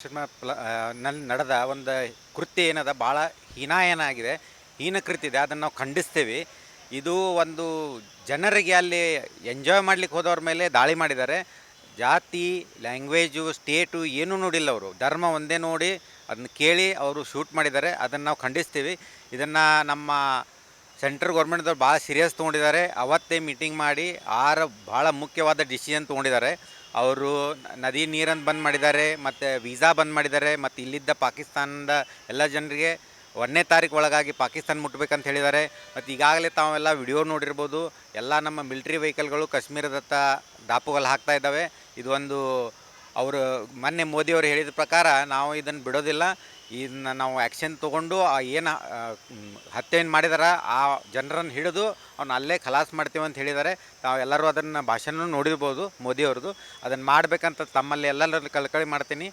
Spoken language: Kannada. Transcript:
ಸಿನಿಮಾ ನಲ್ಲಿ ನಡೆದ ಒಂದು ಕೃತ್ಯ ಏನದ ಭಾಳ ಹೀನಾಯನ ಆಗಿದೆ, ಹೀನ ಕೃತ್ಯ ಇದೆ. ಅದನ್ನು ನಾವು ಖಂಡಿಸ್ತೇವೆ. ಇದು ಒಂದು ಜನರಿಗೆ ಅಲ್ಲಿ ಎಂಜಾಯ್ ಮಾಡ್ಲಿಕ್ಕೆ ಹೋದವ್ರ ಮೇಲೆ ದಾಳಿ ಮಾಡಿದ್ದಾರೆ. ಜಾತಿ, ಲ್ಯಾಂಗ್ವೇಜು, ಸ್ಟೇಟು ಏನೂ ನೋಡಿಲ್ಲ ಅವರು. ಧರ್ಮ ಒಂದೇ ನೋಡಿ ಅದನ್ನ ಕೇಳಿ ಅವರು ಶೂಟ್ ಮಾಡಿದ್ದಾರೆ. ಅದನ್ನು ನಾವು ಖಂಡಿಸ್ತೀವಿ. ಇದನ್ನು ನಮ್ಮ ಸೆಂಟ್ರಲ್ ಗೌರ್ಮೆಂಟ್ದವ್ರು ಭಾಳ ಸೀರಿಯಸ್ ತೊಗೊಂಡಿದ್ದಾರೆ. ಅವತ್ತೇ ಮೀಟಿಂಗ್ ಮಾಡಿ ಭಾಳ ಮುಖ್ಯವಾದ ಡಿಸಿಷನ್ ತೊಗೊಂಡಿದ್ದಾರೆ. ಅವರು ನದಿ ನೀರನ್ನು ಬಂದ್ ಮಾಡಿದ್ದಾರೆ, ಮತ್ತು ವೀಸಾ ಬಂದ್ ಮಾಡಿದ್ದಾರೆ, ಮತ್ತು ಇಲ್ಲಿದ್ದ ಪಾಕಿಸ್ತಾನದ ಎಲ್ಲ ಜನರಿಗೆ 1ನೇ ತಾರೀಕು ಒಳಗಾಗಿ ಪಾಕಿಸ್ತಾನ ಮುಟ್ಬೇಕಂತ ಹೇಳಿದ್ದಾರೆ. ಮತ್ತು ಈಗಾಗಲೇ ತಾವೆಲ್ಲ ವಿಡಿಯೋ ನೋಡಿರ್ಬೋದು, ಎಲ್ಲ ನಮ್ಮ ಮಿಲಿಟ್ರಿ ವೆಹಿಕಲ್ಗಳು ಕಾಶ್ಮೀರದತ್ತ ದಾಪುಗಾಲು ಹಾಕ್ತಾ ಇದ್ದಾವೆ. ಇದು ಒಂದು ಅವರು ಮೊನ್ನೆ ಮೋದಿಯವರು ಹೇಳಿದ ಪ್ರಕಾರ ನಾವು ಇದನ್ನು ಬಿಡೋದಿಲ್ಲ. ಇದನ್ನ ನಾವು ಆ್ಯಕ್ಷನ್ ತೊಗೊಂಡು ಏನು ಹತ್ಯೆಯನ್ನು ಮಾಡಿದಾರೆ ಆ ಜನರನ್ನು ಹಿಡಿದು ಅವ್ನ ಅಲ್ಲೇ ಖಲಾಸ್ ಮಾಡ್ತೀವಿ ಅಂತ ಹೇಳಿದ್ದಾರೆ. ತಾವೆಲ್ಲರೂ ಅದನ್ನು ಭಾಷಣ ನೋಡಿರ್ಬೋದು ಮೋದಿಯವ್ರದ್ದು. ಅದನ್ನು ಮಾಡಬೇಕಂತ ತಮ್ಮಲ್ಲಿ ಎಲ್ಲರೂ ಕಳಕಳಿ ಮಾಡ್ತೀನಿ.